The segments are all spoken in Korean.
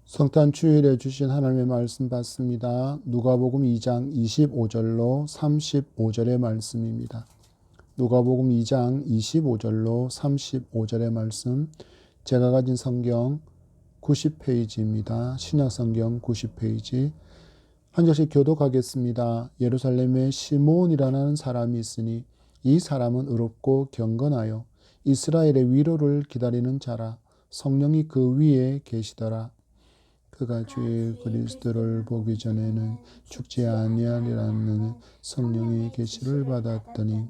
성탄 주일에 주신 하나님의 말씀 받습니다. 누가복음 2장 25절로 35절의 말씀입니다. 누가복음 2장 25절로 35절의 말씀, 제가 가진 성경 90페이지입니다. 신약성경 90페이지. 한 절씩 교독하겠습니다. 예루살렘에 시므온이라는 사람이 있으니 이 사람은 의롭고 경건하여 이스라엘의 위로를 기다리는 자라. 성령이 그 위에 계시더라. 그가 주의 그리스도를 보기 전에는 죽지 아니하리라는 성령의 계시를 받았더니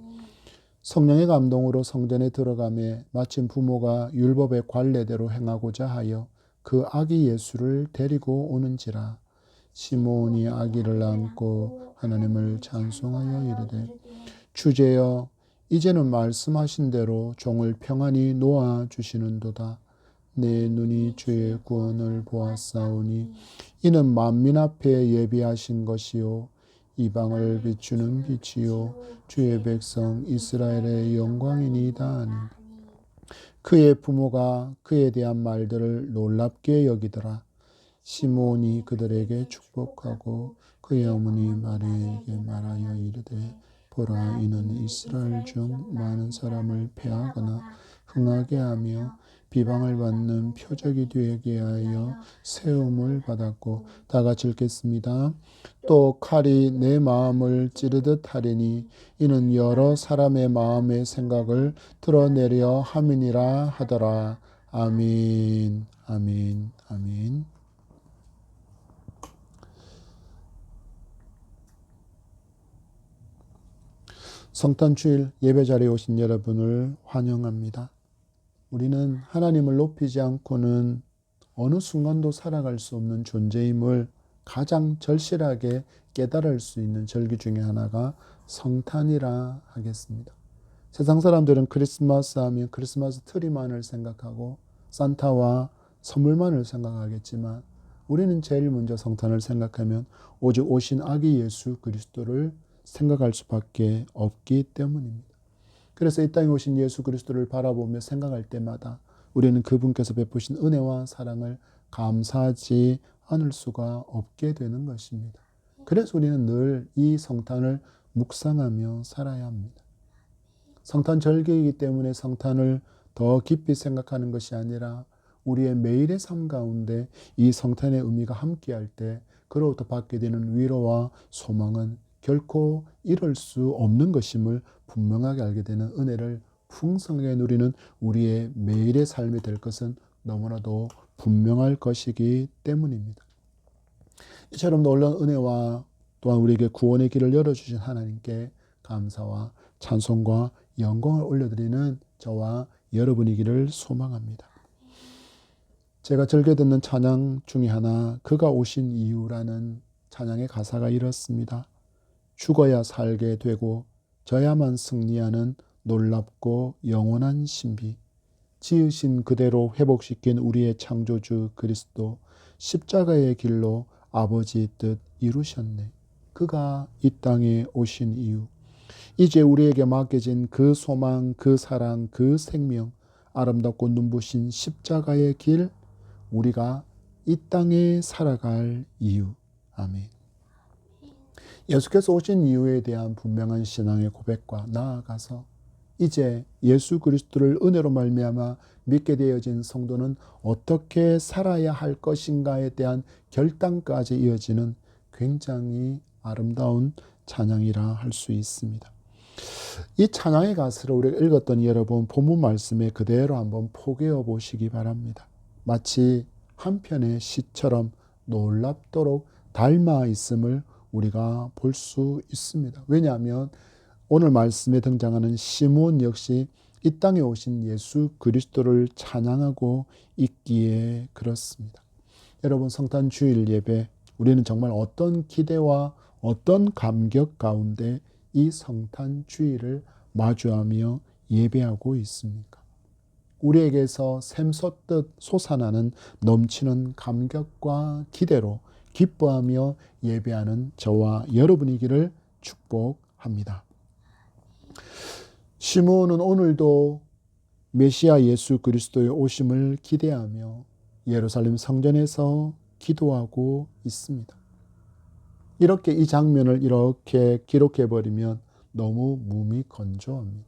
성령의 감동으로 성전에 들어가매 마침 부모가 율법의 관례대로 행하고자 하여 그 아기 예수를 데리고 오는지라. 시므온이 아기를 안고 하나님을 찬송하여 이르되 주제여 이제는 말씀하신 대로 종을 평안히 놓아 주시는도다. 내 눈이 주의 구원을 보았사오니 이는 만민 앞에 예비하신 것이요 이방을 비추는 빛이요 주의 백성 이스라엘의 영광이니이다 하니 그의 부모가 그에 대한 말들을 놀랍게 여기더라. 시므온이 그들에게 축복하고 그의 어머니 마리아에게 말하여 이르되 보라 이는 이스라엘 중 많은 사람을 패하거나 흥하게 하며 비방을 받는 표적이 되게 하여 세움을 받았고, 다 같이 읽겠습니다. 또 칼이 내 마음을 찌르듯 하리니 이는 여러 사람의 마음의 생각을 드러내려 함이니라 하더라. 아멘. 아멘. 아멘. 성탄 주일 예배 자리에 오신 여러분을 환영합니다. 우리는 하나님을 높이지 않고는 어느 순간도 살아갈 수 없는 존재임을 가장 절실하게 깨달을 수 있는 절기 중에 하나가 성탄이라 하겠습니다. 세상 사람들은 크리스마스 하면 크리스마스 트리만을 생각하고 산타와 선물만을 생각하겠지만 우리는 제일 먼저 성탄을 생각하면 오직 오신 아기 예수 그리스도를 생각할 수밖에 없기 때문입니다. 그래서 이 땅에 오신 예수 그리스도를 바라보며 생각할 때마다 우리는 그분께서 베푸신 은혜와 사랑을 감사하지 않을 수가 없게 되는 것입니다. 그래서 우리는 늘 이 성탄을 묵상하며 살아야 합니다. 성탄 절기이기 때문에 성탄을 더 깊이 생각하는 것이 아니라 우리의 매일의 삶 가운데 이 성탄의 의미가 함께할 때 그로부터 받게 되는 위로와 소망은 결코 잃을 수 없는 것임을 분명하게 알게 되는 은혜를 풍성하게 누리는 우리의 매일의 삶이 될 것은 너무나도 분명할 것이기 때문입니다. 이처럼 놀라운 은혜와 또한 우리에게 구원의 길을 열어주신 하나님께 감사와 찬송과 영광을 올려드리는 저와 여러분이기를 소망합니다. 제가 즐겨 듣는 찬양 중에 하나 그가 오신 이유라는 찬양의 가사가 이렇습니다. 죽어야 살게 되고 져야만 승리하는 놀랍고 영원한 신비, 지으신 그대로 회복시킨 우리의 창조주 그리스도, 십자가의 길로 아버지 뜻 이루셨네. 그가 이 땅에 오신 이유, 이제 우리에게 맡겨진 그 소망, 그 사랑, 그 생명, 아름답고 눈부신 십자가의 길, 우리가 이 땅에 살아갈 이유. 아멘. 예수께서 오신 이유에 대한 분명한 신앙의 고백과 나아가서 이제 예수 그리스도를 은혜로 말미암아 믿게 되어진 성도는 어떻게 살아야 할 것인가에 대한 결단까지 이어지는 굉장히 아름다운 찬양이라 할 수 있습니다. 이 찬양의 가사를 우리가 읽었던 여러분 본문 말씀에 그대로 한번 포개어 보시기 바랍니다. 마치 한 편의 시처럼 놀랍도록 닮아 있음을 우리가 볼 수 있습니다. 왜냐하면 오늘 말씀에 등장하는 시므온 역시 이 땅에 오신 예수 그리스도를 찬양하고 있기에 그렇습니다. 여러분 성탄 주일 예배 우리는 정말 어떤 기대와 어떤 감격 가운데 이 성탄 주일을 마주하며 예배하고 있습니까? 우리에게서 샘솟듯 솟아나는 넘치는 감격과 기대로 기뻐하며 예배하는 저와 여러분이기를 축복합니다. 시므온은 오늘도 메시아 예수 그리스도의 오심을 기대하며 예루살렘 성전에서 기도하고 있습니다. 이렇게 이 장면을 이렇게 기록해버리면 너무 무미건조합니다.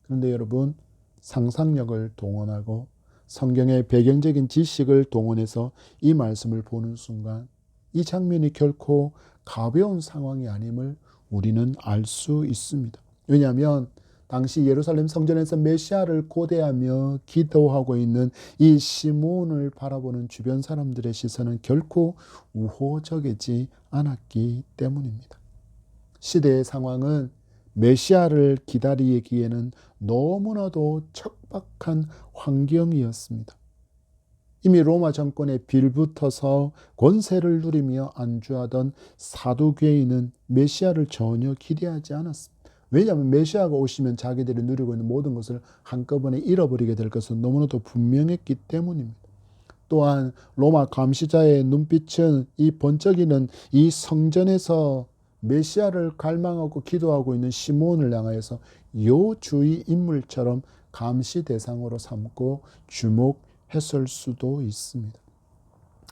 그런데 여러분, 상상력을 동원하고 성경의 배경적인 지식을 동원해서 이 말씀을 보는 순간 이 장면이 결코 가벼운 상황이 아님을 우리는 알 수 있습니다. 왜냐하면 당시 예루살렘 성전에서 메시아를 고대하며 기도하고 있는 이 시몬을 바라보는 주변 사람들의 시선은 결코 우호적이지 않았기 때문입니다. 시대의 상황은 메시아를 기다리기에는 너무나도 척박한 환경이었습니다. 이미 로마 정권에 빌붙어서 권세를 누리며 안주하던 사두개인은 메시아를 전혀 기대하지 않았습니다. 왜냐하면 메시아가 오시면 자기들이 누리고 있는 모든 것을 한꺼번에 잃어버리게 될 것은 너무나도 분명했기 때문입니다. 또한 로마 감시자의 눈빛은 이 번쩍이는 이 성전에서 메시아를 갈망하고 기도하고 있는 시몬을 향하여서 요주의 인물처럼 감시 대상으로 삼고 주목했을 수도 있습니다.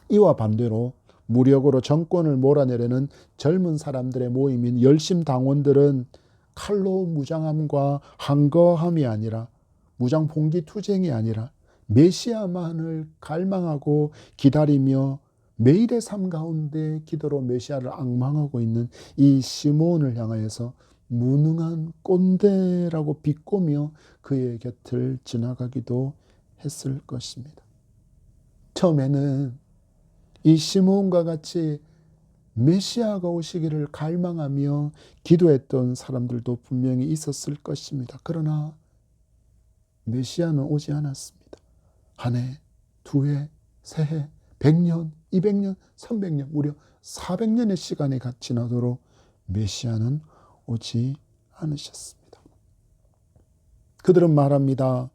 이와 반대로 무력으로 정권을 몰아내려는 젊은 사람들의 모임인 열심당원들은 칼로 무장함과 항거함이 아니라 무장 봉기 투쟁이 아니라 메시아만을 갈망하고 기다리며 매일의 삶 가운데 기도로 메시아를 앙망하고 있는 이 시몬을 향하여서 무능한 꼰대라고 비꼬며 그의 곁을 지나가기도 했을 것입니다. 처음에는 이 시몬과 같이 메시아가 오시기를 갈망하며 기도했던 사람들도 분명히 있었을 것입니다. 그러나 메시아는 오지 않았습니다. 한 해, 두 해, 세 해, 100년, 200년, 300년, 무려 400년의 시간이 지나도록 메시아는 오지 않으셨습니다. 그들은 말합니다.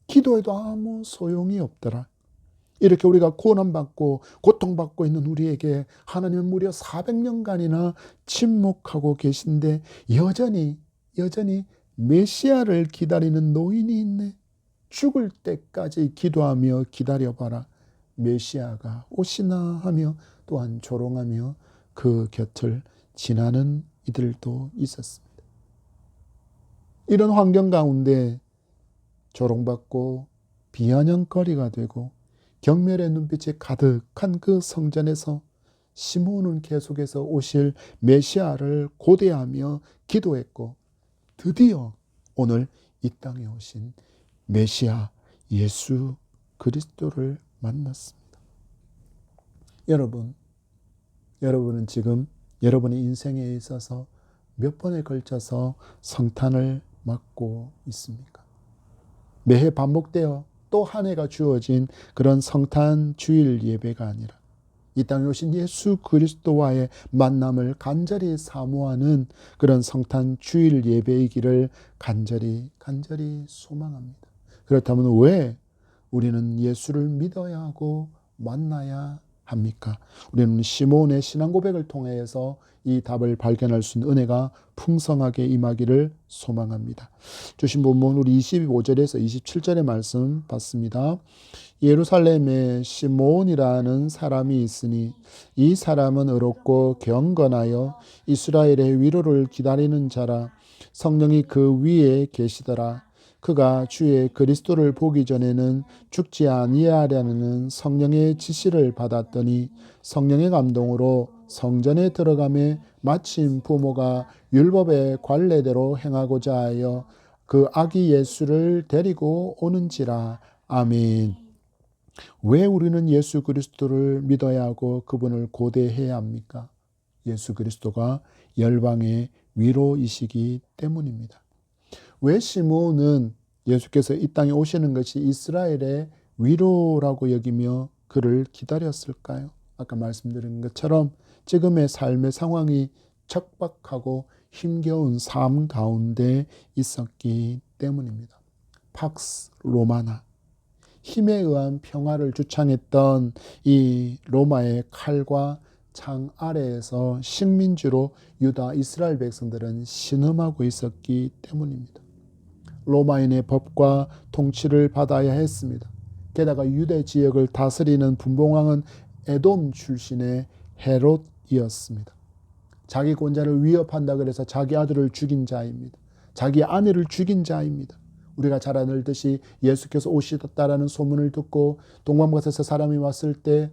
기도해도 아무 소용이 없더라. 이렇게 우리가 고난받고 고통받고 있는 우리에게 하나님은 무려 400년간이나 침묵하고 계신데 여전히 메시아를 기다리는 노인이 있네. 죽을 때까지 기도하며 기다려봐라. 메시아가 오시나 하며 또한 조롱하며 그 곁을 지나는 이들도 있었습니다. 이런 환경 가운데 조롱받고 비아냥거리가 되고 경멸의 눈빛이 가득한 그 성전에서 시몬은 계속해서 오실 메시아를 고대하며 기도했고 드디어 오늘 이 땅에 오신 메시아 예수 그리스도를 만났습니다. 여러분은 지금 여러분의 인생에 있어서 몇 번에 걸쳐서 성탄을 맞고 있습니까? 매해 반복되어 또 한 해가 주어진 그런 성탄 주일 예배가 아니라 이 땅에 오신 예수 그리스도와의 만남을 간절히 사모하는 그런 성탄 주일 예배이기를 간절히 소망합니다. 그렇다면 왜 우리는 예수를 믿어야 하고 만나야 합니까? 우리는 시몬의 신앙 고백을 통해서 이 답을 발견할 수 있는 은혜가 풍성하게 임하기를 소망합니다. 주신 본문 우리 25절에서 27절의 말씀 봤습니다. 예루살렘에 시몬이라는 사람이 있으니 이 사람은 의롭고 경건하여 이스라엘의 위로를 기다리는 자라. 성령이 그 위에 계시더라. 그가 주의 그리스도를 보기 전에는 죽지 아니하려는 성령의 지시를 받았더니 성령의 감동으로 성전에 들어가매 마침 부모가 율법의 관례대로 행하고자 하여 그 아기 예수를 데리고 오는지라. 아멘. 왜 우리는 예수 그리스도를 믿어야 하고 그분을 고대해야 합니까? 예수 그리스도가 열방의 위로이시기 때문입니다. 왜 시몬은 예수께서 이 땅에 오시는 것이 이스라엘의 위로라고 여기며 그를 기다렸을까요? 아까 말씀드린 것처럼 지금의 삶의 상황이 척박하고 힘겨운 삶 가운데 있었기 때문입니다. 팍스 로마나, 힘에 의한 평화를 주창했던 이 로마의 칼과 창 아래에서 식민지로 유다 이스라엘 백성들은 신음하고 있었기 때문입니다. 로마인의 법과 통치를 받아야 했습니다. 게다가 유대 지역을 다스리는 분봉왕은 에돔 출신의 헤롯이었습니다. 자기 권자를 위협한다 그래서 자기 아들을 죽인 자입니다. 자기 아내를 죽인 자입니다. 우리가 잘 알듯이 예수께서 오시다라는 소문을 듣고 동방박사에서 사람이 왔을 때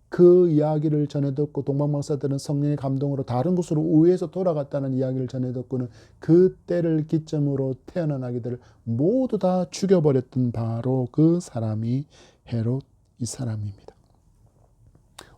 그 이야기를 전해 듣고 동방박사들은 성령의 감동으로 다른 곳으로 우회해서 돌아갔다는 이야기를 전해 듣고는 그 때를 기점으로 태어난 아기들을 모두 다 죽여버렸던 바로 그 사람이 헤롯 이 사람입니다.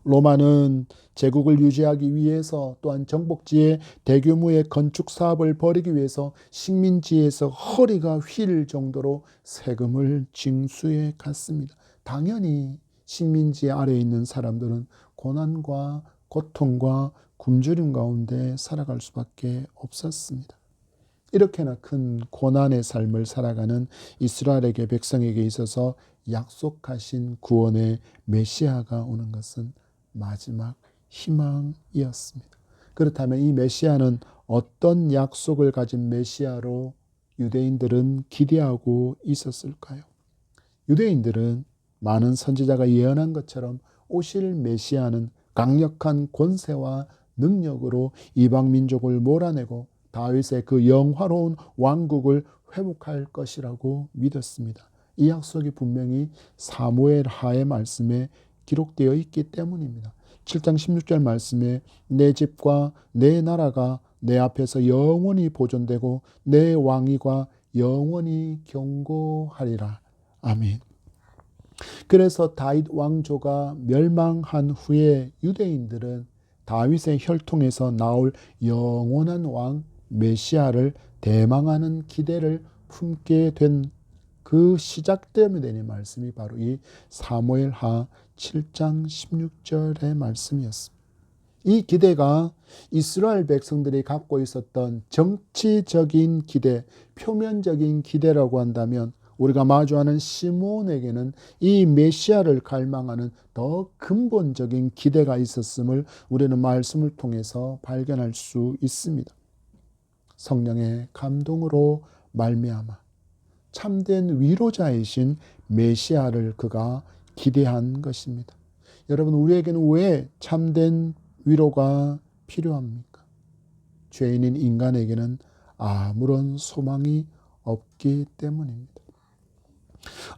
로마는 제국을 유지하기 위해서 또한 정복지에 대규모의 건축 사업을 벌이기 위해서 식민지에서 허리가 휠 정도로 세금을 징수해 갔습니다. 당연히 식민지 아래에 있는 사람들은 고난과 고통과 굶주림 가운데 살아갈 수밖에 없었습니다. 이렇게나 큰 고난의 삶을 살아가는 이스라엘에게 백성에게 있어서 약속하신 구원의 메시아가 오는 것은 마지막 희망이었습니다. 그렇다면 이 메시아는 어떤 약속을 가진 메시아로 유대인들은 기대하고 있었을까요? 유대인들은 많은 선지자가 예언한 것처럼 오실 메시아는 강력한 권세와 능력으로 이방 민족을 몰아내고 다윗의 그 영화로운 왕국을 회복할 것이라고 믿었습니다. 이 약속이 분명히 사무엘 하의 말씀에 기록되어 있기 때문입니다. 7장 16절 말씀에 내 집과 내 나라가 내 앞에서 영원히 보존되고 내 왕위가 영원히 경고하리라. 아멘. 그래서 다윗 왕조가 멸망한 후에 유대인들은 다윗의 혈통에서 나올 영원한 왕 메시아를 대망하는 기대를 품게 된 그 시작점이 되는 말씀이 바로 이 사무엘하 7장 16절의 말씀이었습니다. 이 기대가 이스라엘 백성들이 갖고 있었던 정치적인 기대, 표면적인 기대라고 한다면 우리가 마주하는 시므온에게는 이 메시아를 갈망하는 더 근본적인 기대가 있었음을 우리는 말씀을 통해서 발견할 수 있습니다. 성령의 감동으로 말미암아 참된 위로자이신 메시아를 그가 기대한 것입니다. 여러분, 우리에게는 왜 참된 위로가 필요합니까? 죄인인 인간에게는 아무런 소망이 없기 때문입니다.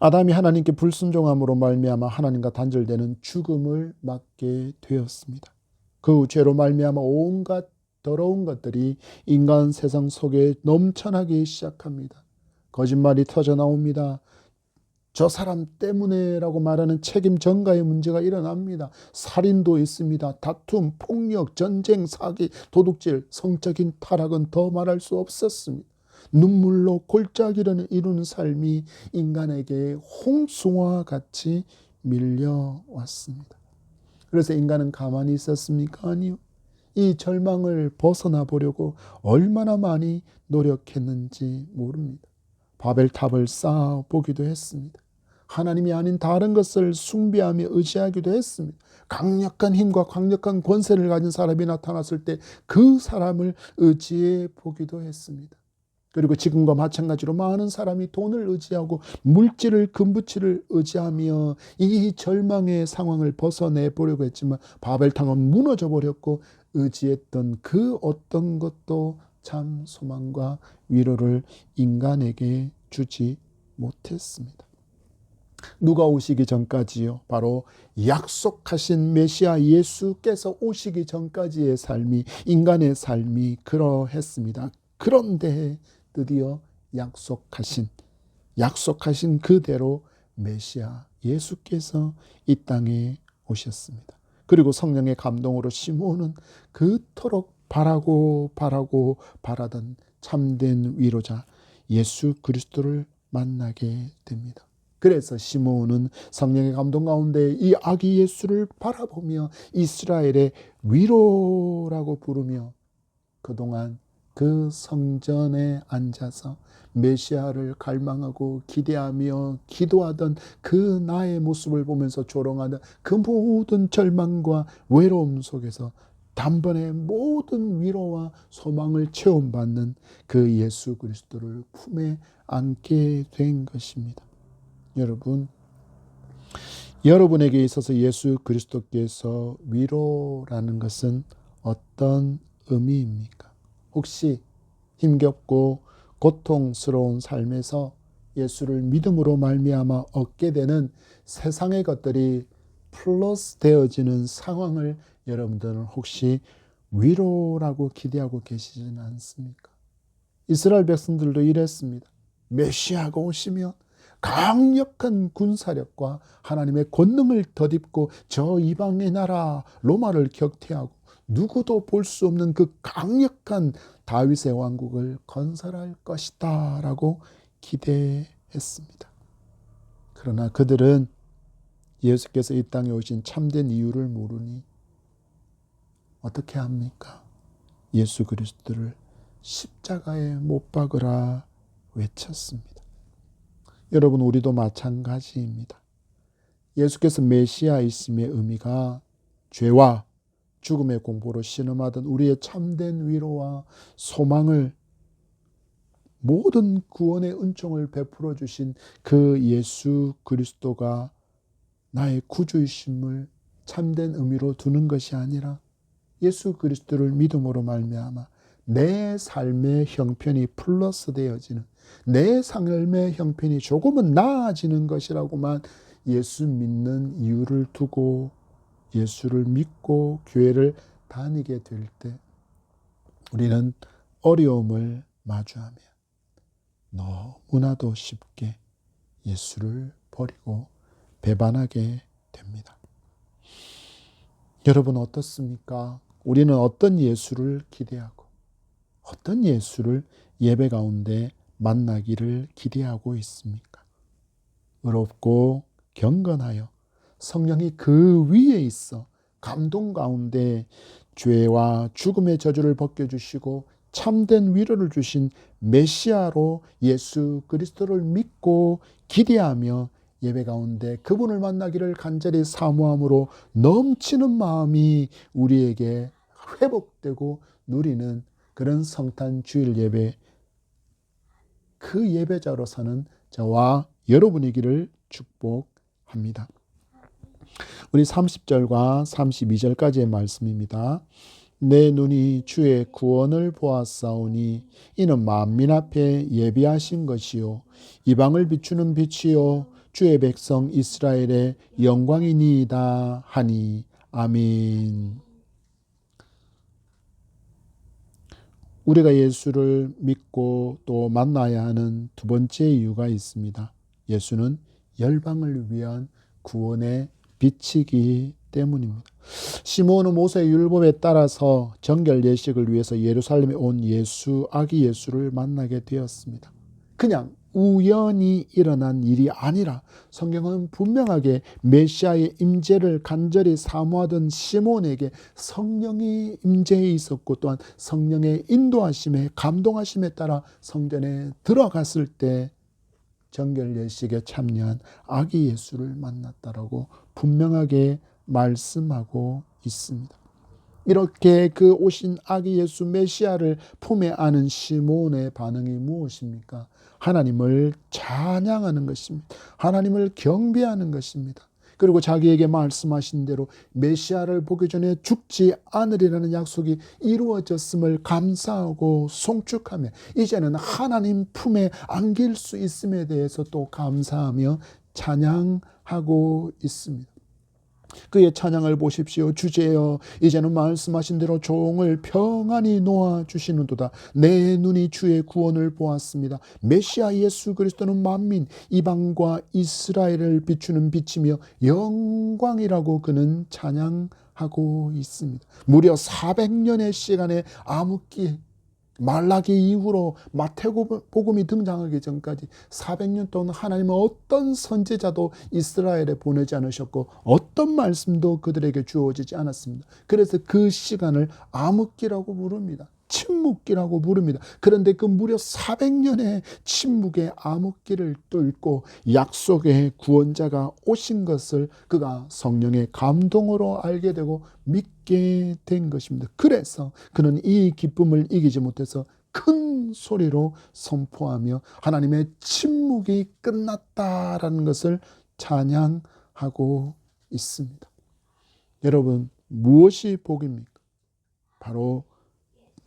아담이 하나님께 불순종함으로 말미암아 하나님과 단절되는 죽음을 맞게 되었습니다. 그 죄로 말미암아 온갖 더러운 것들이 인간 세상 속에 넘쳐나기 시작합니다. 거짓말이 터져 나옵니다. 저 사람 때문에라고 말하는 책임 전가의 문제가 일어납니다. 살인도 있습니다. 다툼, 폭력, 전쟁, 사기, 도둑질, 성적인 타락은 더 말할 수 없었습니다. 눈물로 골짜기를 이루는 삶이 인간에게 홍수와 같이 밀려왔습니다. 그래서 인간은 가만히 있었습니까? 아니요. 이 절망을 벗어나 보려고 얼마나 많이 노력했는지 모릅니다. 바벨탑을 쌓아 보기도 했습니다. 하나님이 아닌 다른 것을 숭배하며 의지하기도 했습니다. 강력한 힘과 강력한 권세를 가진 사람이 나타났을 때 그 사람을 의지해 보기도 했습니다. 그리고 지금과 마찬가지로 많은 사람이 돈을 의지하고 물질을 금부치를 의지하며 이 절망의 상황을 벗어내 보려고 했지만 바벨탑은 무너져 버렸고 의지했던 그 어떤 것도 참 소망과 위로를 인간에게 주지 못했습니다. 누가 오시기 전까지요, 바로 약속하신 메시아 예수께서 오시기 전까지의 삶이, 인간의 삶이 그러했습니다. 그런데 드디어 약속하신 그대로 메시아 예수께서 이 땅에 오셨습니다. 그리고 성령의 감동으로 시므온은 그토록 바라던 참된 위로자 예수 그리스도를 만나게 됩니다. 그래서 시므온은 성령의 감동 가운데 이 아기 예수를 바라보며 이스라엘의 위로라고 부르며 그동안 그 성전에 앉아서 메시아를 갈망하고 기대하며 기도하던 그 나의 모습을 보면서 조롱하던 그 모든 절망과 외로움 속에서 단번에 모든 위로와 소망을 체험받는 그 예수 그리스도를 품에 안게 된 것입니다. 여러분, 여러분에게 있어서 예수 그리스도께서 위로라는 것은 어떤 의미입니까? 혹시 힘겹고 고통스러운 삶에서 예수를 믿음으로 말미암아 얻게 되는 세상의 것들이 플러스 되어지는 상황을 여러분들은 혹시 위로라고 기대하고 계시지는 않습니까? 이스라엘 백성들도 이랬습니다. 메시아가 오시면 강력한 군사력과 하나님의 권능을 덧입고 저 이방의 나라 로마를 격퇴하고 누구도 볼 수 없는 그 강력한 다윗의 왕국을 건설할 것이다 라고 기대했습니다. 그러나 그들은 예수께서 이 땅에 오신 참된 이유를 모르니 어떻게 합니까? 예수 그리스도를 십자가에 못 박으라 외쳤습니다. 여러분, 우리도 마찬가지입니다. 예수께서 메시아이심의 의미가 죄와 죽음의 공포로 신음하던 우리의 참된 위로와 소망을, 모든 구원의 은총을 베풀어 주신 그 예수 그리스도가 나의 구주이심을 참된 의미로 두는 것이 아니라 예수 그리스도를 믿음으로 말미암아 내 삶의 형편이 플러스 되어지는, 내 삶의 형편이 조금은 나아지는 것이라고만 예수 믿는 이유를 두고 예수를 믿고 교회를 다니게 될 때 우리는 어려움을 마주하며 너무나도 쉽게 예수를 버리고 배반하게 됩니다. 여러분 어떻습니까? 우리는 어떤 예수를 기대하고 어떤 예수를 예배 가운데 만나기를 기대하고 있습니까? 의롭고 경건하여 성령이 그 위에 있어 감동 가운데 죄와 죽음의 저주를 벗겨주시고 참된 위로를 주신 메시아로 예수 그리스도를 믿고 기대하며 예배 가운데 그분을 만나기를 간절히 사모함으로 넘치는 마음이 우리에게 회복되고 누리는 그런 성탄 주일 예배, 그 예배자로서는 저와 여러분이기를 축복합니다. 우리 30절과 32절까지의 말씀입니다. 내 눈이 주의 구원을 보았사오니 이는 만민 앞에 예비하신 것이요 이방을 비추는 빛이요 주의 백성 이스라엘의 영광이니이다 하니 아멘. 우리가 예수를 믿고 또 만나야 하는 두 번째 이유가 있습니다. 예수는 열방을 위한 구원의 빛이기 때문입니다. 시몬은 모세의 율법에 따라서 정결 예식을 위해서 예루살렘에 온 예수, 아기 예수를 만나게 되었습니다. 그냥 우연히 일어난 일이 아니라 성경은 분명하게 메시아의 임재를 간절히 사모하던 시몬에게 성령이 임재해 있었고 또한 성령의 인도하심에 감동하심에 따라 성전에 들어갔을 때 정결 예식에 참여한 아기 예수를 만났다라고 분명하게 말씀하고 있습니다. 이렇게 그 오신 아기 예수 메시아를 품에 안은 시몬의 반응이 무엇입니까? 하나님을 찬양하는 것입니다. 하나님을 경배하는 것입니다. 그리고 자기에게 말씀하신 대로 메시아를 보기 전에 죽지 않으리라는 약속이 이루어졌음을 감사하고 송축하며 이제는 하나님 품에 안길 수 있음에 대해서 또 감사하며 찬양하고 있습니다. 그의 찬양을 보십시오. 주제여 이제는 말씀하신 대로 종을 평안히 놓아주시는도다. 내 눈이 주의 구원을 보았습니다. 메시아 예수 그리스도는 만민 이방과 이스라엘을 비추는 빛이며 영광이라고 그는 찬양하고 있습니다. 무려 400년의 시간의 암흑기, 말라기 이후로 마태복음이 등장하기 전까지 400년 동안 하나님은 어떤 선지자도 이스라엘에 보내지 않으셨고 어떤 말씀도 그들에게 주어지지 않았습니다. 그래서 그 시간을 암흑기라고 부릅니다. 침묵기라고 부릅니다. 그런데 그 무려 400년의 침묵의 암흑기를 뚫고 약속의 구원자가 오신 것을 그가 성령의 감동으로 알게 되고 믿게 된 것입니다. 그래서 그는 이 기쁨을 이기지 못해서 큰 소리로 선포하며 하나님의 침묵이 끝났다라는 것을 찬양합니다. 하고 있습니다. 여러분, 무엇이 복입니까? 바로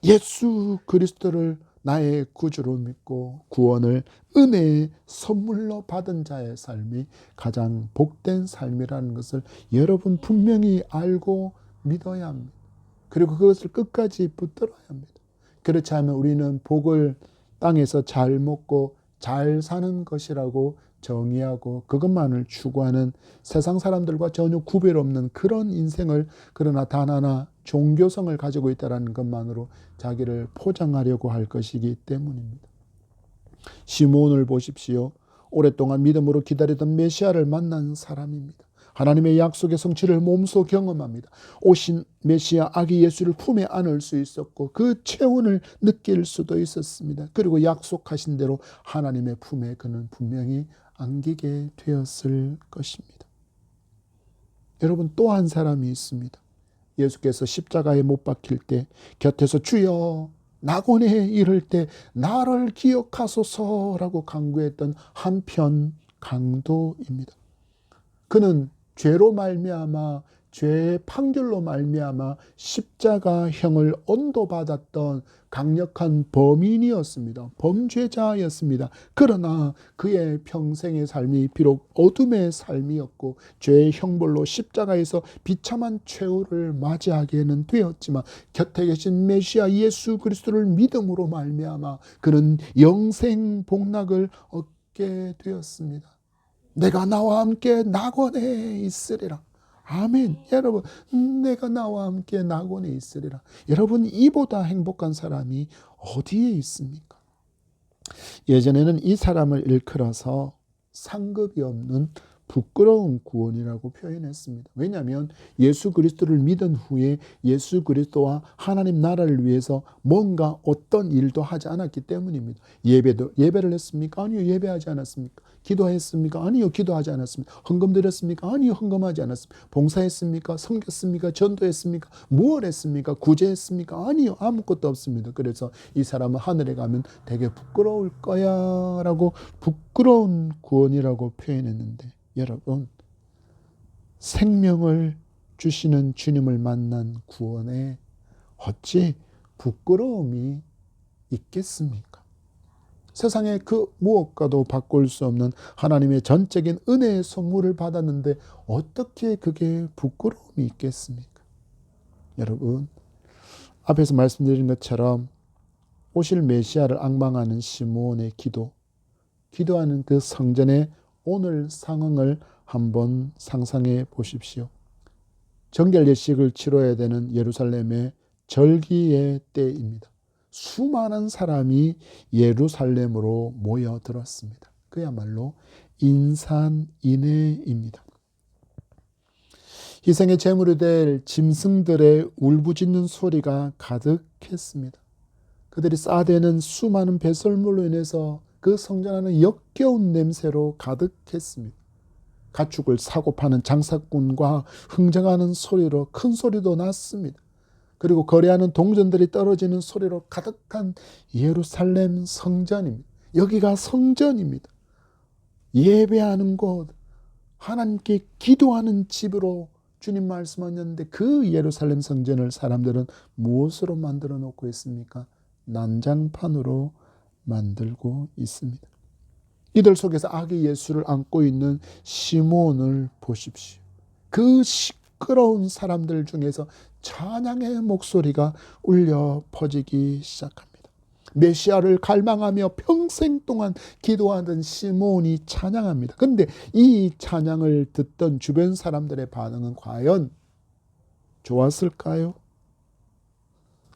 예수 그리스도를 나의 구주로 믿고 구원을 은혜의 선물로 받은 자의 삶이 가장 복된 삶이라는 것을 여러분 분명히 알고 믿어야 합니다. 그리고 그것을 끝까지 붙들어야 합니다. 그렇지 않으면 우리는 복을 땅에서 잘 먹고 잘 사는 것이라고 정의하고 그것만을 추구하는 세상 사람들과 전혀 구별 없는 그런 인생을, 그러나 단 하나 종교성을 가지고 있다는 것만으로 자기를 포장하려고 할 것이기 때문입니다. 시므온을 보십시오. 오랫동안 믿음으로 기다리던 메시아를 만난 사람입니다. 하나님의 약속의 성취를 몸소 경험합니다. 오신 메시아 아기 예수를 품에 안을 수 있었고 그 체온을 느낄 수도 있었습니다. 그리고 약속하신 대로 하나님의 품에 그는 분명히 안기게 되었을 것입니다. 여러분, 또 한 사람이 있습니다. 예수께서 십자가에 못 박힐 때 곁에서 주여 낙원에 이를 때 나를 기억하소서라고 간구했던 한편 강도입니다. 그는 죄로 말미암아 죄의 판결로 말미암아 십자가형을 언도받았던 강력한 범인이었습니다. 범죄자였습니다. 그러나 그의 평생의 삶이 비록 어둠의 삶이었고 죄의 형벌로 십자가에서 비참한 최후를 맞이하게는 되었지만 곁에 계신 메시아 예수 그리스도를 믿음으로 말미암아 그는 영생 복락을 얻게 되었습니다. 내가 나와 함께 낙원에 있으리라. 아멘. 여러분, 내가 나와 함께 낙원에 있으리라. 여러분, 이보다 행복한 사람이 어디에 있습니까? 예전에는 이 사람을 일컬어서 상급이 없는 부끄러운 구원이라고 표현했습니다. 왜냐하면 예수 그리스도를 믿은 후에 예수 그리스도와 하나님 나라를 위해서 뭔가 어떤 일도 하지 않았기 때문입니다. 예배를 했습니까? 아니요, 예배하지 않았습니까? 기도했습니까? 아니요, 기도하지 않았습니다. 헌금 드렸습니까? 아니요, 헌금하지 않았습니다. 봉사했습니까? 섬겼습니까? 전도했습니까? 무엇 했습니까? 구제했습니까? 아니요, 아무것도 없습니다. 그래서 이 사람은 하늘에 가면 되게 부끄러울 거야 라고 부끄러운 구원이라고 표현했는데, 여러분, 생명을 주시는 주님을 만난 구원에 어찌 부끄러움이 있겠습니까? 세상에 그 무엇과도 바꿀 수 없는 하나님의 전적인 은혜의 선물을 받았는데 어떻게 그게 부끄러움이 있겠습니까? 여러분, 앞에서 말씀드린 것처럼 오실 메시아를 앙망하는 시므온의 기도하는 그 성전의 오늘 상황을 한번 상상해 보십시오. 정결 예식을 치러야 되는 예루살렘의 절기의 때입니다. 수많은 사람이 예루살렘으로 모여들었습니다. 그야말로 인산인해입니다. 희생의 제물이 될 짐승들의 울부짖는 소리가 가득했습니다. 그들이 쌓아대는 수많은 배설물로 인해서 그 성전 안은 역겨운 냄새로 가득했습니다. 가축을 사고 파는 장사꾼과 흥정하는 소리로 큰 소리도 났습니다. 그리고 거래하는 동전들이 떨어지는 소리로 가득한 예루살렘 성전입니다. 여기가 성전입니다. 예배하는 곳, 하나님께 기도하는 집으로 주님 말씀하셨는데 그 예루살렘 성전을 사람들은 무엇으로 만들어 놓고 있습니까? 난장판으로 만들고 있습니다. 이들 속에서 아기 예수를 안고 있는 시므온을 보십시오. 그 시끄러운 사람들 중에서 찬양의 목소리가 울려 퍼지기 시작합니다. 메시아를 갈망하며 평생 동안 기도하던 시므온이 찬양합니다. 그런데 이 찬양을 듣던 주변 사람들의 반응은 과연 좋았을까요?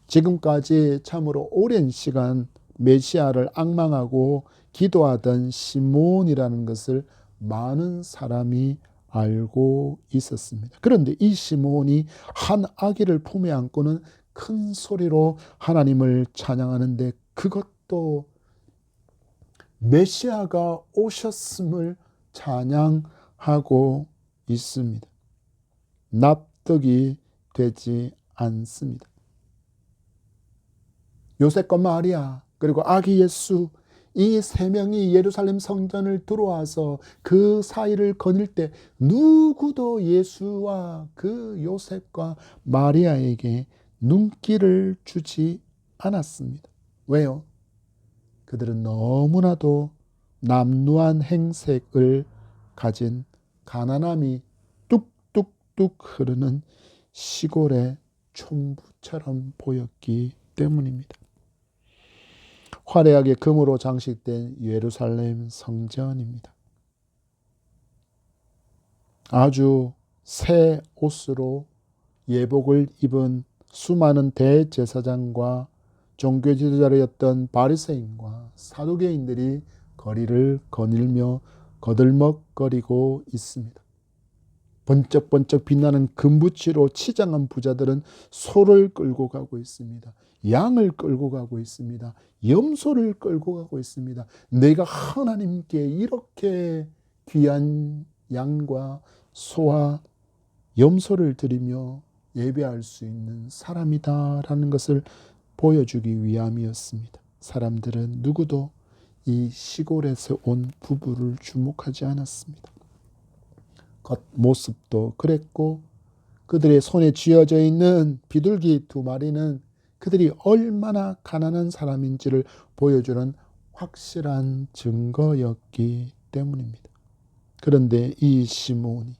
지금까지 참으로 오랜 시간 메시아를 앙망하고 기도하던 시므온이라는 것을 많은 사람이 알고 있었습니다. 그런데 이 시므온이 한 아기를 품에 안고는 큰 소리로 하나님을 찬양하는데 그것도 메시아가 오셨음을 찬양하고 있습니다. 납득이 되지 않습니다. 요셉과 마리아 그리고 아기 예수, 이 세 명이 예루살렘 성전을 들어와서 그 사이를 거닐 때 누구도 예수와 그 요셉과 마리아에게 눈길을 주지 않았습니다. 왜요? 그들은 너무나도 남루한 행색을 가진 가난함이 뚝뚝뚝 흐르는 시골의 촌부처럼 보였기 때문입니다. 화려하게 금으로 장식된 예루살렘 성전입니다. 아주 새 옷으로 예복을 입은 수많은 대제사장과 종교 지도자였던 바리새인과 사두개인들이 거리를 거닐며 거들먹거리고 있습니다. 번쩍번쩍 빛나는 금붙이로 치장한 부자들은 소를 끌고 가고 있습니다. 양을 끌고 가고 있습니다. 염소를 끌고 가고 있습니다. 내가 하나님께 이렇게 귀한 양과 소와 염소를 드리며 예배할 수 있는 사람이다라는 것을 보여주기 위함이었습니다. 사람들은 누구도 이 시골에서 온 부부를 주목하지 않았습니다. 겉모습도 그랬고 그들의 손에 쥐어져 있는 비둘기 2마리는 그들이 얼마나 가난한 사람인지를 보여주는 확실한 증거였기 때문입니다. 그런데 이 시므온이,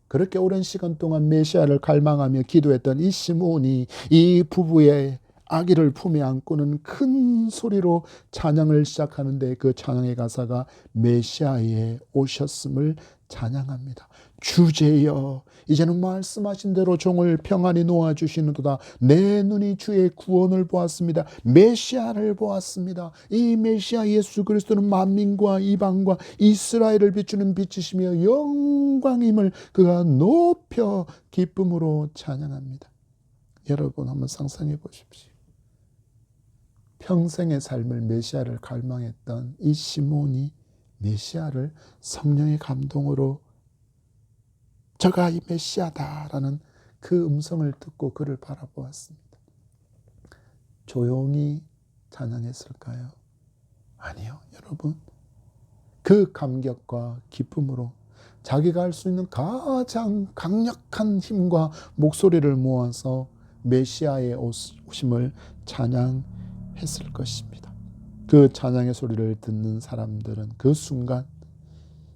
그렇게 오랜 시간 동안 메시아를 갈망하며 기도했던 이 시므온이 이 부부의 아기를 품에 안고는 큰 소리로 찬양을 시작하는데 그 찬양의 가사가 메시아의 오셨음을 찬양합니다. 주제여, 이제는 말씀하신 대로 종을 평안히 놓아주시는도다. 내 눈이 주의 구원을 보았습니다. 메시아를 보았습니다. 이 메시아 예수 그리스도는 만민과 이방과 이스라엘을 비추는 빛이시며 영광임을 그가 높여 기쁨으로 찬양합니다. 여러분 한번 상상해 보십시오. 평생의 삶을 메시아를 갈망했던 이 시몬이 메시아를 성령의 감동으로 저가 이 메시아다라는 그 음성을 듣고 그를 바라보았습니다. 조용히 찬양했을까요? 아니요, 여러분. 그 감격과 기쁨으로 자기가 할 수 있는 가장 강력한 힘과 목소리를 모아서 메시아의 오심을 찬양했을 것입니다. 그 찬양의 소리를 듣는 사람들은 그 순간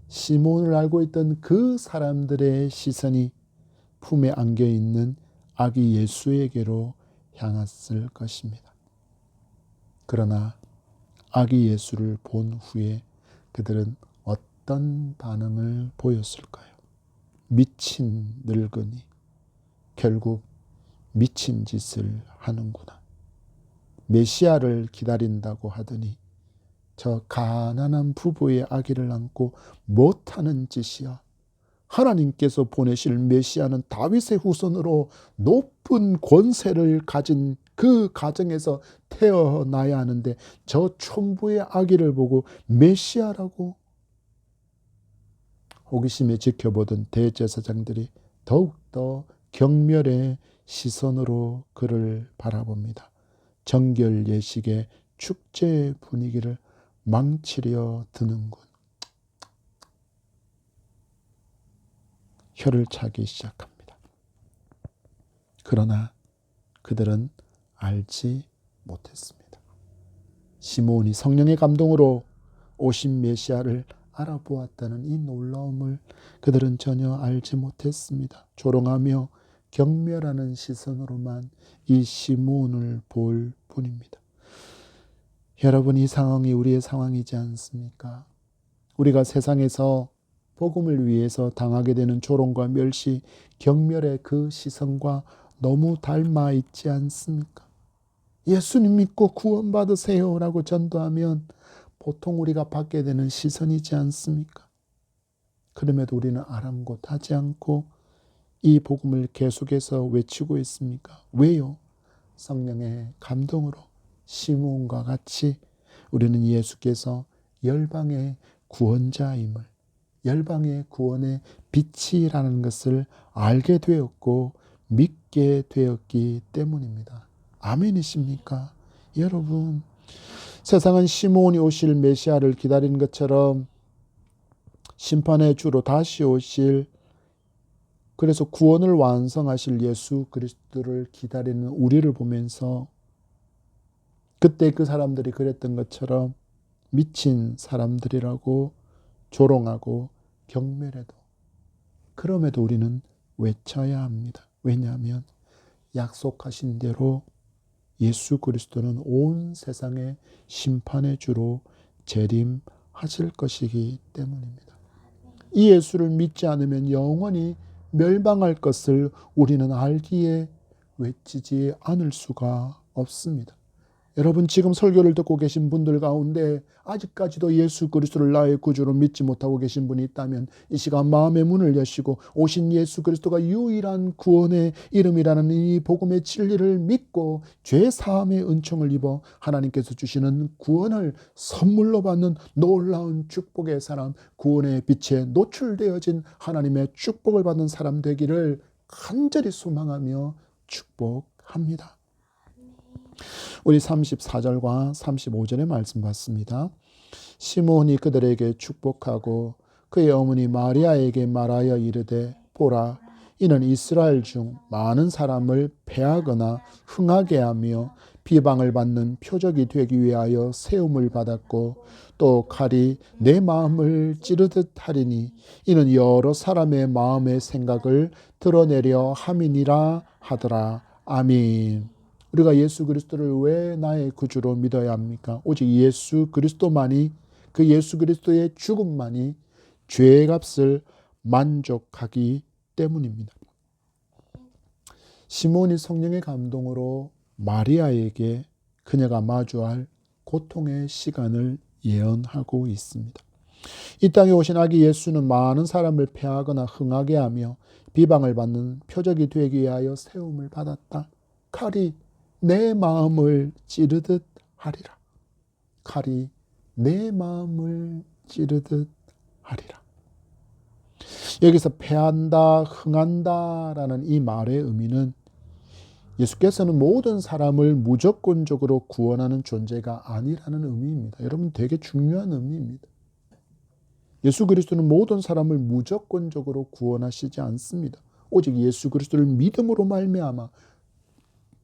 시몬을 알고 있던 그 사람들의 시선이 품에 안겨있는 아기 예수에게로 향했을 것입니다. 그러나 아기 예수를 본 후에 그들은 어떤 반응을 보였을까요? 미친 늙은이, 결국 미친 짓을 하는구나. 메시아를 기다린다고 하더니 저 가난한 부부의 아기를 안고 못하는 짓이야. 하나님께서 보내실 메시아는 다윗의 후손으로 높은 권세를 가진 그 가정에서 태어나야 하는데 저 촌부의 아기를 보고 메시아라고? 호기심에 지켜보던 대제사장들이 더욱더 경멸의 시선으로 그를 바라봅니다. 정결 예식의 축제 분위기를 망치려 드는군. 혀를 차기 시작합니다. 그러나 그들은 알지 못했습니다. 시몬이 성령의 감동으로 오신 메시아를 알아보았다는 이 놀라움을 그들은 전혀 알지 못했습니다. 조롱하며 경멸하는 시선으로만 이 시몬을 볼 뿐입니다. 여러분, 이 상황이 우리의 상황이지 않습니까? 우리가 세상에서 복음을 위해서 당하게 되는 조롱과 멸시, 경멸의 그 시선과 너무 닮아 있지 않습니까? 예수님 믿고 구원받으세요 라고 전도하면 보통 우리가 받게 되는 시선이지 않습니까? 그럼에도 우리는 아랑곳하지 않고 이 복음을 계속해서 외치고 있습니까? 왜요? 성령의 감동으로 시므온과 같이 우리는 예수께서 열방의 구원자임을, 열방의 구원의 빛이라는 것을 알게 되었고 믿게 되었기 때문입니다. 아멘이십니까? 여러분, 세상은 시므온이 오실 메시아를 기다리는 것처럼 심판의 주로 다시 오실, 그래서 구원을 완성하실 예수 그리스도를 기다리는 우리를 보면서 그때 그 사람들이 그랬던 것처럼 미친 사람들이라고 조롱하고 경멸해도, 그럼에도 우리는 외쳐야 합니다. 왜냐하면 약속하신 대로 예수 그리스도는 온 세상의 심판의 주로 재림하실 것이기 때문입니다. 이 예수를 믿지 않으면 영원히 멸망할 것을 우리는 알기에 외치지 않을 수가 없습니다. 여러분, 지금 설교를 듣고 계신 분들 가운데 아직까지도 예수 그리스도를 나의 구주로 믿지 못하고 계신 분이 있다면 이 시간 마음의 문을 여시고 오신 예수 그리스도가 유일한 구원의 이름이라는 이 복음의 진리를 믿고 죄 사함의 은총을 입어 하나님께서 주시는 구원을 선물로 받는 놀라운 축복의 사람, 구원의 빛에 노출되어진 하나님의 축복을 받는 사람 되기를 간절히 소망하며 축복합니다. 우리 34절과 35절의 말씀 봤습니다. 시므온이 그들에게 축복하고 그의 어머니 마리아에게 말하여 이르되, 보라, 이는 이스라엘 중 많은 사람을 패하거나 흥하게 하며 비방을 받는 표적이 되기 위하여 세움을 받았고 또 칼이 내 마음을 찌르듯 하리니 이는 여러 사람의 마음의 생각을 드러내려 함이니라 하더라. 아멘. 우리가 예수 그리스도를 왜 나의 구주로 믿어야 합니까? 오직 예수 그리스도만이, 그 예수 그리스도의 죽음만이 죄의 값을 만족하기 때문입니다. 시몬이 성령의 감동으로 마리아에게 그녀가 마주할 고통의 시간을 예언하고 있습니다. 이 땅에 오신 아기 예수는 많은 사람을 패하거나 흥하게 하며 비방을 받는 표적이 되기 위하여 세움을 받았다. 칼이 내 마음을 찌르듯 하리라. 칼이 내 마음을 찌르듯 하리라. 여기서 패한다, 흥한다라는 이 말의 의미는 예수께서는 모든 사람을 무조건적으로 구원하는 존재가 아니라는 의미입니다. 여러분, 되게 중요한 의미입니다. 예수 그리스도는 모든 사람을 무조건적으로 구원하시지 않습니다. 오직 예수 그리스도를 믿음으로 말미암아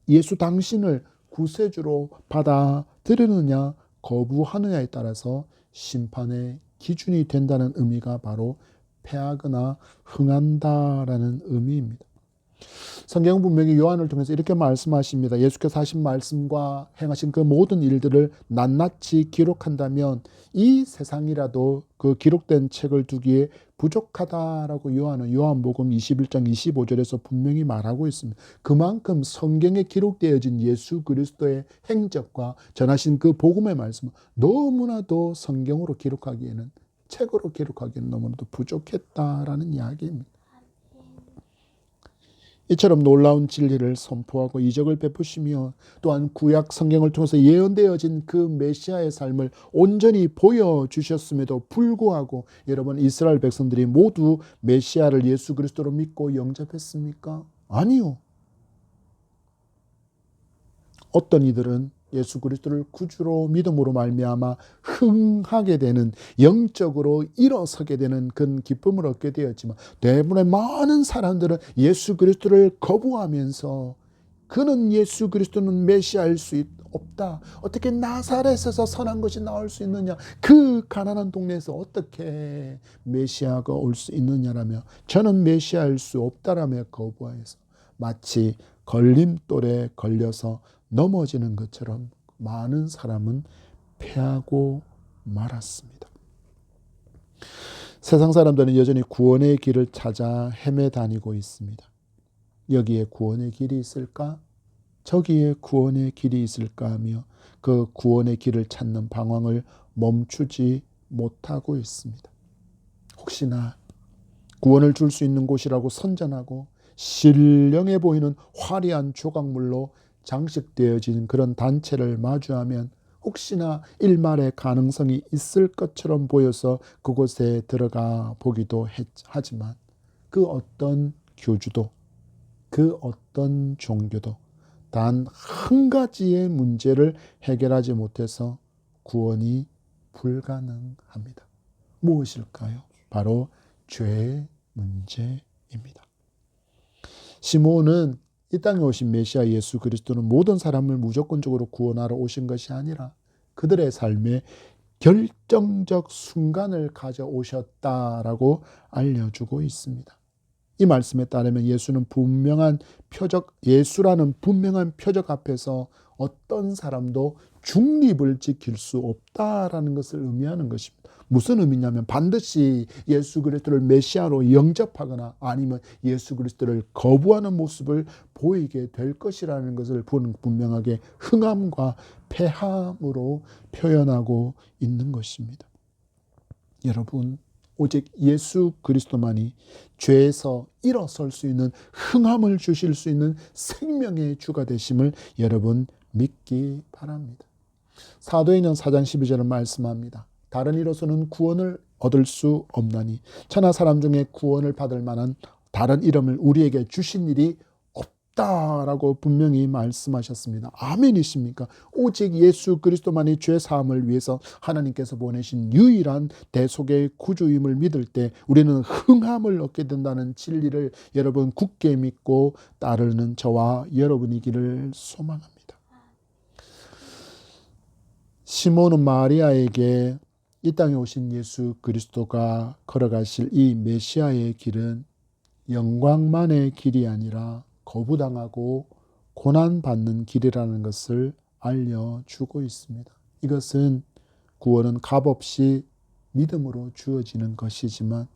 예수 당신을 구세주로 받아들이느냐 거부하느냐에 따라서 심판의 기준이 된다는 의미가 바로 패하거나 흥한다라는 의미입니다. 성경은 분명히 요한을 통해서 이렇게 말씀하십니다. 예수께서 하신 말씀과 행하신 그 모든 일들을 낱낱이 기록한다면 이 세상이라도 그 기록된 책을 두기에 부족하다라고 요한은 요한복음 21장 25절에서 분명히 말하고 있습니다. 그만큼 성경에 기록되어진 예수 그리스도의 행적과 전하신 그 복음의 말씀은 너무나도 성경으로 기록하기에는, 책으로 기록하기에는 너무나도 부족했다라는 이야기입니다. 이처럼 놀라운 진리를 선포하고 이적을 베푸시며 또한 구약 성경을 통해서 예언되어진 그 메시아의 삶을 온전히 보여주셨음에도 불구하고 여러분, 이스라엘 백성들이 모두 메시아를 예수 그리스도로 믿고 영접했습니까? 아니요. 어떤 이들은 예수 그리스도를 구주로 믿음으로 말미암아 흥하게 되는, 영적으로 일어서게 되는 그런 기쁨을 얻게 되었지만 대부분의 많은 사람들은 예수 그리스도를 거부하면서 그는 예수 그리스도는 메시아일 수 없다. 어떻게 나사렛에서 선한 것이 나올 수 있느냐. 그 가난한 동네에서 어떻게 메시아가 올 수 있느냐라며 저는 메시아일 수 없다라며 거부해서 마치 걸림돌에 걸려서 넘어지는 것처럼 많은 사람은 패하고 말았습니다. 세상 사람들은 여전히 구원의 길을 찾아 헤매 다니고 있습니다. 여기에 구원의 길이 있을까? 저기에 구원의 길이 있을까 하며 그 구원의 길을 찾는 방황을 멈추지 못하고 있습니다. 혹시나 구원을 줄 수 있는 곳이라고 선전하고 신령해 보이는 화려한 조각물로 장식되어진 그런 단체를 마주하면 혹시나 일말의 가능성이 있을 것처럼 보여서 그곳에 들어가 보기도 하지만 그 어떤 교주도 그 어떤 종교도 단 한 가지의 문제를 해결하지 못해서 구원이 불가능합니다. 무엇일까요? 바로 죄의 문제입니다. 시므온은 이 땅에 오신 메시아 예수 그리스도는 모든 사람을 무조건적으로 구원하러 오신 것이 아니라 그들의 삶에 결정적 순간을 가져오셨다라고 알려주고 있습니다. 이 말씀에 따르면 예수라는 분명한 표적 앞에서 어떤 사람도 중립을 지킬 수 없다라는 것을 의미하는 것입니다. 무슨 의미냐면 반드시 예수 그리스도를 메시아로 영접하거나 아니면 예수 그리스도를 거부하는 모습을 보이게 될 것이라는 것을 분명하게 흥함과 패함으로 표현하고 있는 것입니다. 여러분, 오직 예수 그리스도만이 죄에서 일어설 수 있는 흥함을 주실 수 있는 생명의 주가 되심을 여러분 믿기 바랍니다. 사도행전 4장 12절은 말씀합니다. 다른 이로서는 구원을 얻을 수 없나니 천하 사람 중에 구원을 받을 만한 다른 이름을 우리에게 주신 일이 없다라고 분명히 말씀하셨습니다. 아멘이십니까? 오직 예수 그리스도만이 죄 사함을 위해서 하나님께서 보내신 유일한 대속의 구주임을 믿을 때 우리는 흥함을 얻게 된다는 진리를 여러분 굳게 믿고 따르는 저와 여러분이기를 소망합니다. 시몬은 마리아에게 이 땅에 오신 예수 그리스도가 걸어가실 이 메시아의 길은 영광만의 길이 아니라 거부당하고 고난받는 길이라는 것을 알려주고 있습니다. 이것은 구원은 값없이 믿음으로 주어지는 것이지만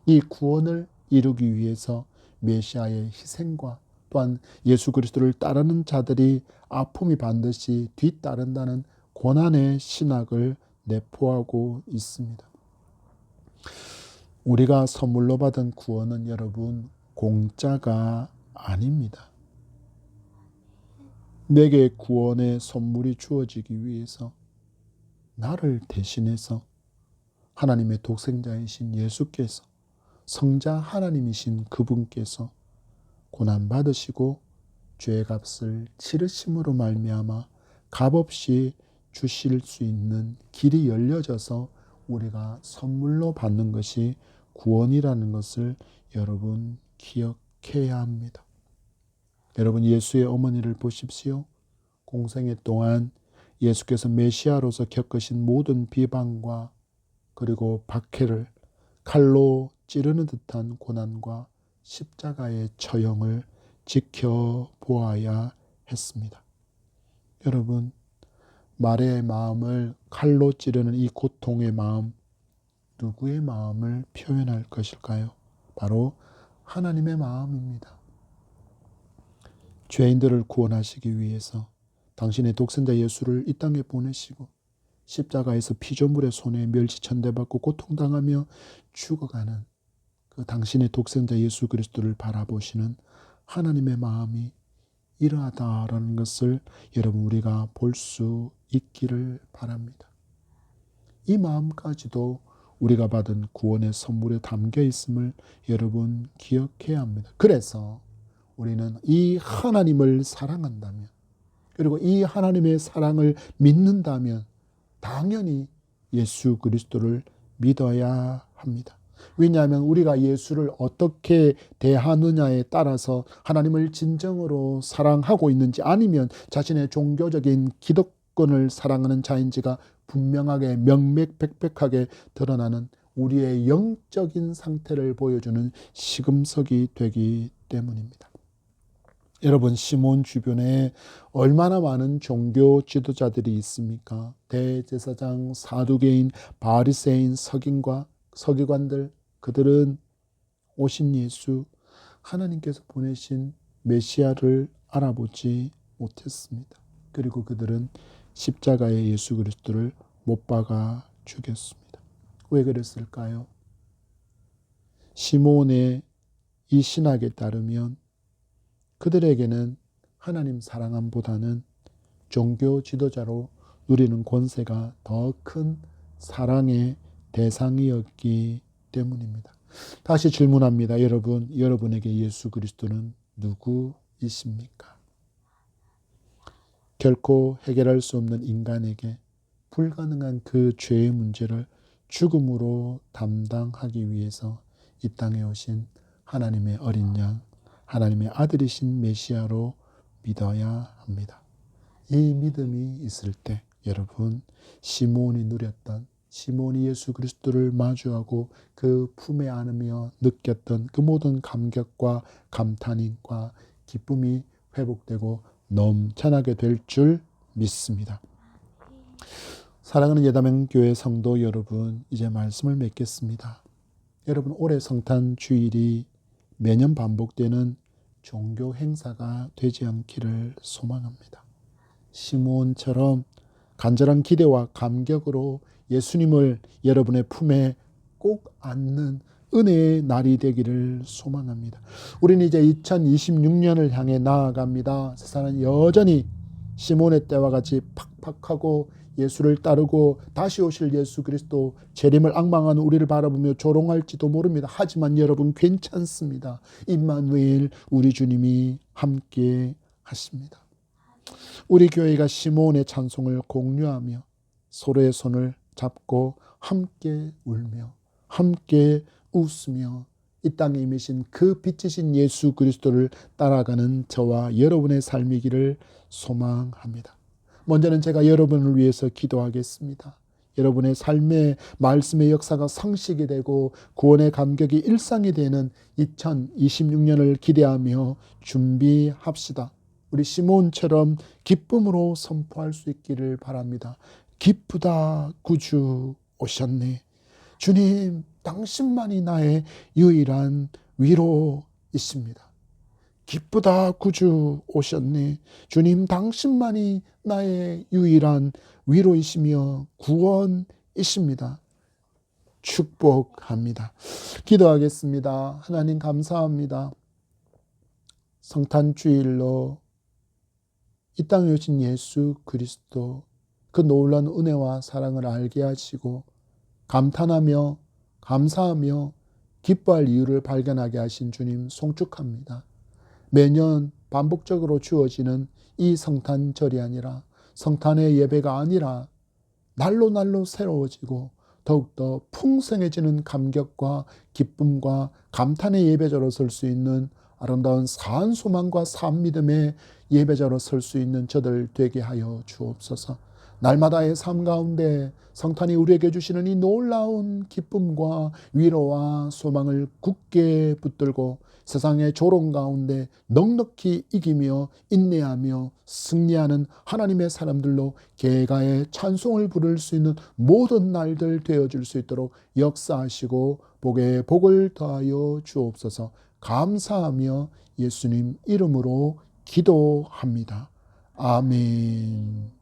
이 구원을 이루기 위해서 메시아의 희생과 또한 예수 그리스도를 따르는 자들이 아픔이 반드시 뒤따른다는 고난의 신학을 내포하고 있습니다. 우리가 선물로 받은 구원은 여러분 공짜가 아닙니다. 내게 구원의 선물이 주어지기 위해서 나를 대신해서 하나님의 독생자이신 예수께서 성자 하나님이신 그분께서 고난받으시고 죄의 값을 치르심으로 말미암아 값없이 주실 수 있는 길이 열려져서 우리가 선물로 받는 것이 구원이라는 것을 여러분 기억해야 합니다. 여러분 예수의 어머니를 보십시오. 공생애 동안 예수께서 메시아로서 겪으신 모든 비방과 그리고 박해를 칼로 찌르는 듯한 고난과 십자가의 처형을 지켜보아야 했습니다. 여러분 마리아의 마음을 칼로 찌르는 이 고통의 마음 누구의 마음을 표현할 것일까요? 바로 하나님의 마음입니다. 죄인들을 구원하시기 위해서 당신의 독생자 예수를 이 땅에 보내시고 십자가에서 피조물의 손에 멸시천대받고 고통당하며 죽어가는 그 당신의 독생자 예수 그리스도를 바라보시는 하나님의 마음이 이러하다라는 것을 여러분 우리가 볼 수 있기를 바랍니다. 이 마음까지도 우리가 받은 구원의 선물에 담겨 있음을 여러분 기억해야 합니다. 그래서 우리는 이 하나님을 사랑한다면 그리고 이 하나님의 사랑을 믿는다면 당연히 예수 그리스도를 믿어야 합니다. 왜냐하면 우리가 예수를 어떻게 대하느냐에 따라서 하나님을 진정으로 사랑하고 있는지 아니면 자신의 종교적인 기득권을 사랑하는 자인지가 분명하게 명명백백하게 드러나는 우리의 영적인 상태를 보여주는 시금석이 되기 때문입니다. 여러분 시몬 주변에 얼마나 많은 종교 지도자들이 있습니까? 대제사장, 사두개인, 바리새인, 서기관들 그들은 오신 예수 하나님께서 보내신 메시아를 알아보지 못했습니다. 그리고 그들은 십자가에 예수 그리스도를 못 박아 죽였습니다. 왜 그랬을까요? 시몬의 이 신학에 따르면 그들에게는 하나님 사랑함보다는 종교 지도자로 누리는 권세가 더 큰 사랑의 대상이었기 때문입니다. 다시 질문합니다. 여러분에게 예수 그리스도는 누구이십니까? 결코 해결할 수 없는 인간에게 불가능한 그 죄의 문제를 죽음으로 담당하기 위해서 이 땅에 오신 하나님의 어린 양, 하나님의 아들이신 메시아로 믿어야 합니다. 이 믿음이 있을 때 여러분, 시몬이 누렸던, 시몬이 예수 그리스도를 마주하고 그 품에 안으며 느꼈던 그 모든 감격과 감탄과 기쁨이 회복되고 넘쳐나게 될 줄 믿습니다. 사랑하는 예담행교회 성도 여러분, 이제 말씀을 맺겠습니다. 여러분, 올해 성탄 주일이 매년 반복되는 종교 행사가 되지 않기를 소망합니다. 시몬처럼 간절한 기대와 감격으로 예수님을 여러분의 품에 꼭 안는 은혜의 날이 되기를 소망합니다. 우리는 이제 2026년을 향해 나아갑니다. 세상은 여전히 시몬의 때와 같이 팍팍하고 예수를 따르고 다시 오실 예수 그리스도 재림을 앙망하는 우리를 바라보며 조롱할지도 모릅니다. 하지만 여러분, 괜찮습니다. 임마누엘, 우리 주님이 함께 하십니다. 우리 교회가 시몬의 찬송을 공유하며 서로의 손을 잡고 함께 울며 함께 웃으며 이 땅에 임하신 그 빛이신 예수 그리스도를 따라가는 저와 여러분의 삶이기를 소망합니다. 먼저는 제가 여러분을 위해서 기도하겠습니다. 여러분의 삶의 말씀의 역사가 상식이 되고 구원의 감격이 일상이 되는 2026년을 기대하며 준비합시다. 우리 시몬처럼 기쁨으로 선포할 수 있기를 바랍니다. 기쁘다, 구주 오셨네. 주님, 당신만이 나의 유일한 위로이십니다. 기쁘다, 구주 오셨네. 주님, 당신만이 나의 유일한 위로이시며 구원이십니다. 축복합니다. 기도하겠습니다. 하나님, 감사합니다. 성탄 주일로 이 땅에 오신 예수 그리스도, 그 놀라운 은혜와 사랑을 알게 하시고 감탄하며 감사하며 기뻐할 이유를 발견하게 하신 주님 송축합니다. 매년 반복적으로 주어지는 이 성탄절이 아니라, 성탄의 예배가 아니라 날로 날로 새로워지고 더욱더 풍성해지는 감격과 기쁨과 감탄의 예배자로 설 수 있는 아름다운 사한 소망과 사한 믿음의 예배자로 설 수 있는 저들 되게 하여 주옵소서. 날마다의 삶 가운데 성탄이 우리에게 주시는 이 놀라운 기쁨과 위로와 소망을 굳게 붙들고 세상의 조롱 가운데 넉넉히 이기며 인내하며 승리하는 하나님의 사람들로 개가의 찬송을 부를 수 있는 모든 날들 되어줄 수 있도록 역사하시고 복에 복을 더하여 주옵소서. 감사하며 예수님 이름으로 기도합니다. 아멘.